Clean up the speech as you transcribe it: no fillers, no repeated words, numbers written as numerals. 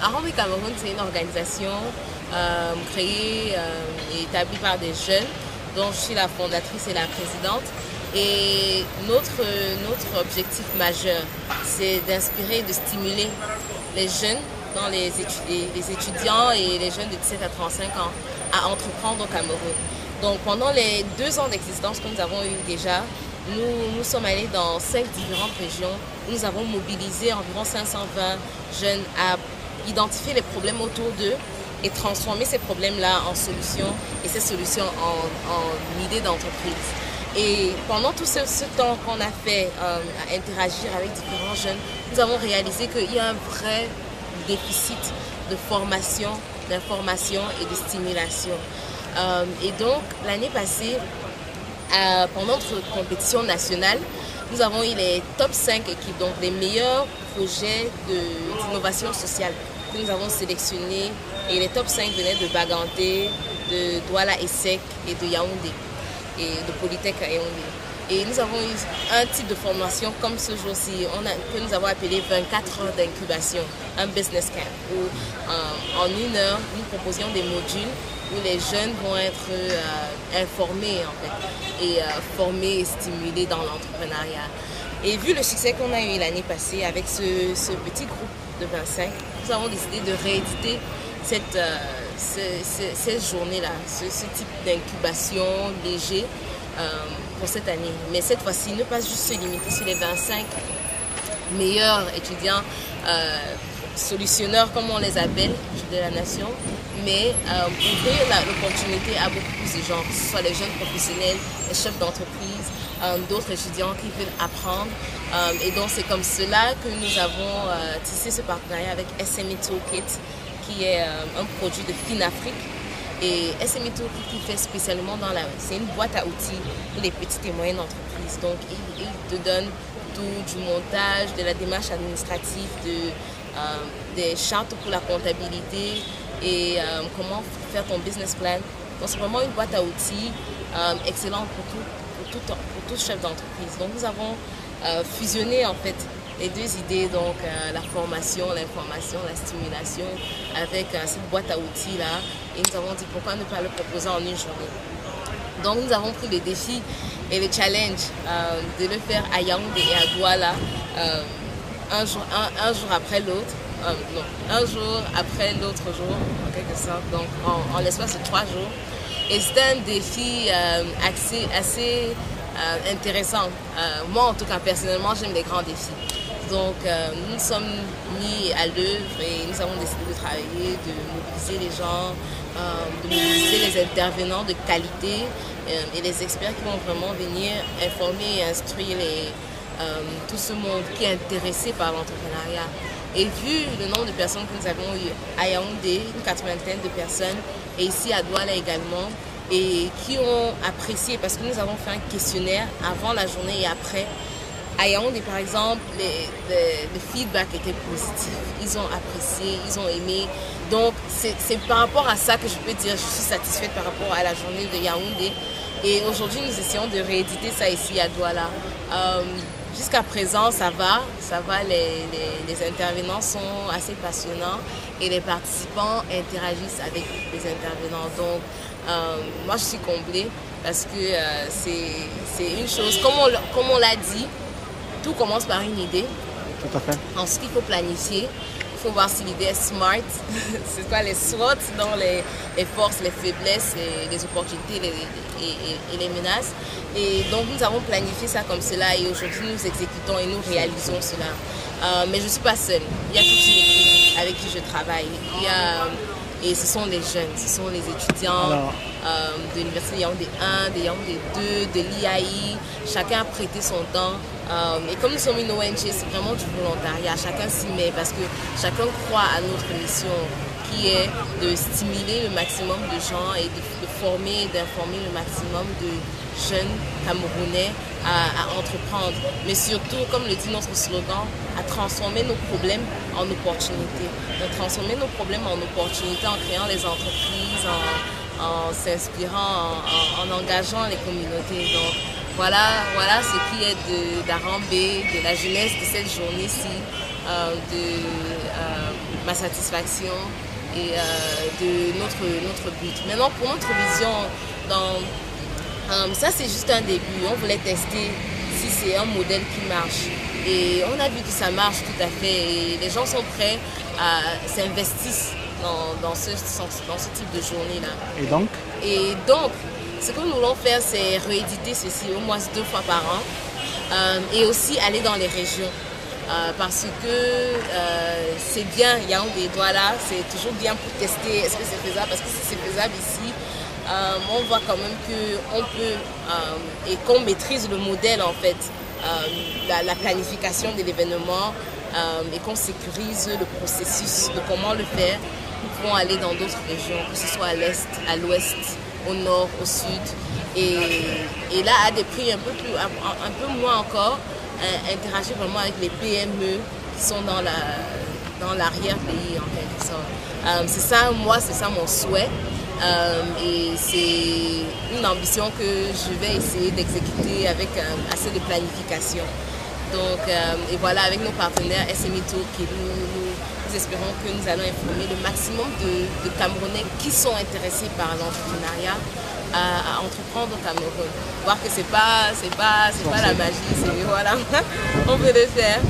Harambee Cameroun, c'est une organisation créée et établie par des jeunes, dont je suis la fondatrice et la présidente. Et notre objectif majeur, c'est d'inspirer et de stimuler les jeunes, dans les étudiants et les jeunes de 17 à 35 ans, à entreprendre au Cameroun. Donc pendant les 2 ans d'existence que nous avons eu déjà, nous sommes allés dans 5 différentes régions. Nous avons mobilisé environ 520 jeunes à identifier les problèmes autour d'eux et transformer ces problèmes-là en solutions et ces solutions en idées d'entreprise. Et pendant tout ce temps qu'on a fait à interagir avec différents jeunes, nous avons réalisé qu'il y a un vrai déficit de formation, d'information et de stimulation. Et donc l'année passée, pendant notre compétition nationale, nous avons eu les top 5 équipes, donc les meilleurs projets d'innovation sociale que nous avons sélectionnés. Et les top 5 venaient de Baganté, de Douala ESSEC et de Yaoundé, et de Polytech à Yaoundé. Et nous avons eu un type de formation comme ce jour-ci, que nous avons appelé 24 heures d'incubation, un business camp, où en 1 heure, nous proposions des modules où les jeunes vont être informés en fait, et formés et stimulés dans l'entrepreneuriat. Et vu le succès qu'on a eu l'année passée avec ce petit groupe de 25, nous avons décidé de rééditer cette journée-là, ce type d'incubation léger pour cette année. Mais cette fois-ci, ne pas juste se limiter sur les 25 meilleurs étudiants solutionneurs, comme on les appelle, de la nation, mais ouvrir l'opportunité à beaucoup plus de gens, que ce soit les jeunes professionnels, les chefs d'entreprise, d'autres étudiants qui veulent apprendre. Et donc c'est comme cela que nous avons tissé ce partenariat avec SME Toolkit, qui est un produit de FinAfrique. Et SME Toolkit qui fait spécialement c'est une boîte à outils pour les petites et moyennes entreprises. Donc il te donne tout du montage, de la démarche administrative, des chartes pour la comptabilité et comment faire ton business plan. Donc c'est vraiment une boîte à outils excellente pour tout chef d'entreprise. Donc nous avons fusionné en fait les 2 idées, donc la formation, l'information, la stimulation avec cette boîte à outils là, et nous avons dit pourquoi ne pas le proposer en 1 journée. Donc nous avons pris le défi et le challenge de le faire à Yaoundé et à Douala un jour après l'autre. Non, un jour après l'autre jour, en quelque sorte, donc en l'espace de 3 jours. Et c'était un défi assez intéressant. Moi, en tout cas, personnellement, j'aime les grands défis. Donc, nous sommes mis à l'œuvre et nous avons décidé de travailler, de mobiliser les gens, de mobiliser les intervenants de qualité et les experts qui vont vraiment venir informer et instruire tout ce monde qui est intéressé par l'entrepreneuriat. Et vu le nombre de personnes que nous avons eu à Yaoundé, une 80aine de personnes, et ici à Douala également, et qui ont apprécié, parce que nous avons fait un questionnaire avant la journée et après. À Yaoundé, par exemple, le feedback était positif. Ils ont apprécié, ils ont aimé. Donc, c'est par rapport à ça que je peux dire que je suis satisfaite par rapport à la journée de Yaoundé. Et aujourd'hui, nous essayons de rééditer ça ici à Douala. Jusqu'à présent, ça va, les intervenants sont assez passionnants et les participants interagissent avec les intervenants. Donc, moi, je suis comblée parce que c'est une chose, comme on l'a dit, tout commence par une idée. Tout à fait. Ensuite, il faut planifier. Il faut voir si l'idée est smart. C'est quoi les SWOT, dans les forces, les faiblesses, les opportunités et les menaces. Et donc, nous avons planifié ça comme cela et aujourd'hui, nous exécutons et nous réalisons cela. Mais je ne suis pas seule. Il y a toute une équipe avec qui je travaille. Et ce sont les jeunes, ce sont les étudiants de l'Université Yaoundé 1, de Yaoundé 2, de l'IAI. Chacun a prêté son temps. Et comme nous sommes une ONG, c'est vraiment du volontariat. Chacun s'y met parce que chacun croit à notre mission qui est de stimuler le maximum de gens et de former, d'informer le maximum de jeunes Camerounais à entreprendre. Mais surtout, comme le dit notre slogan, à transformer nos problèmes en opportunités. De transformer nos problèmes en opportunités en créant des entreprises, en s'inspirant, en engageant les communautés. Donc, voilà ce qui est d'Harambee, de la jeunesse de cette journée-ci, ma satisfaction et de notre but. Maintenant, pour notre vision, ça c'est juste un début. On voulait tester si c'est un modèle qui marche. Et on a vu que ça marche tout à fait. Et les gens sont prêts à s'investir dans ce type de journée-là. Et donc, ce que nous voulons faire, c'est rééditer ceci au moins 2 fois par an. Et aussi aller dans les régions. Parce que c'est bien, il y a des doigts là, c'est toujours bien pour tester est-ce que c'est faisable, parce que si c'est faisable ici, on voit quand même qu'on peut et qu'on maîtrise le modèle en fait, la planification de l'événement et qu'on sécurise le processus de comment le faire. Nous pouvons aller dans d'autres régions, que ce soit à l'est, à l'ouest, au nord, au sud, et là à des prix un peu moins encore. Interagir vraiment avec les PME qui sont dans l'arrière-pays en quelque sorte. C'est ça, moi, c'est ça mon souhait. Et c'est une ambition que je vais essayer d'exécuter avec assez de planification. Donc, et voilà, avec nos partenaires SME Tour, nous espérons que nous allons informer le maximum de Camerounais qui sont intéressés par l'entrepreneuriat à entreprendre au Cameroun. Voir que c'est pas la magie, c'est voilà, on peut le faire.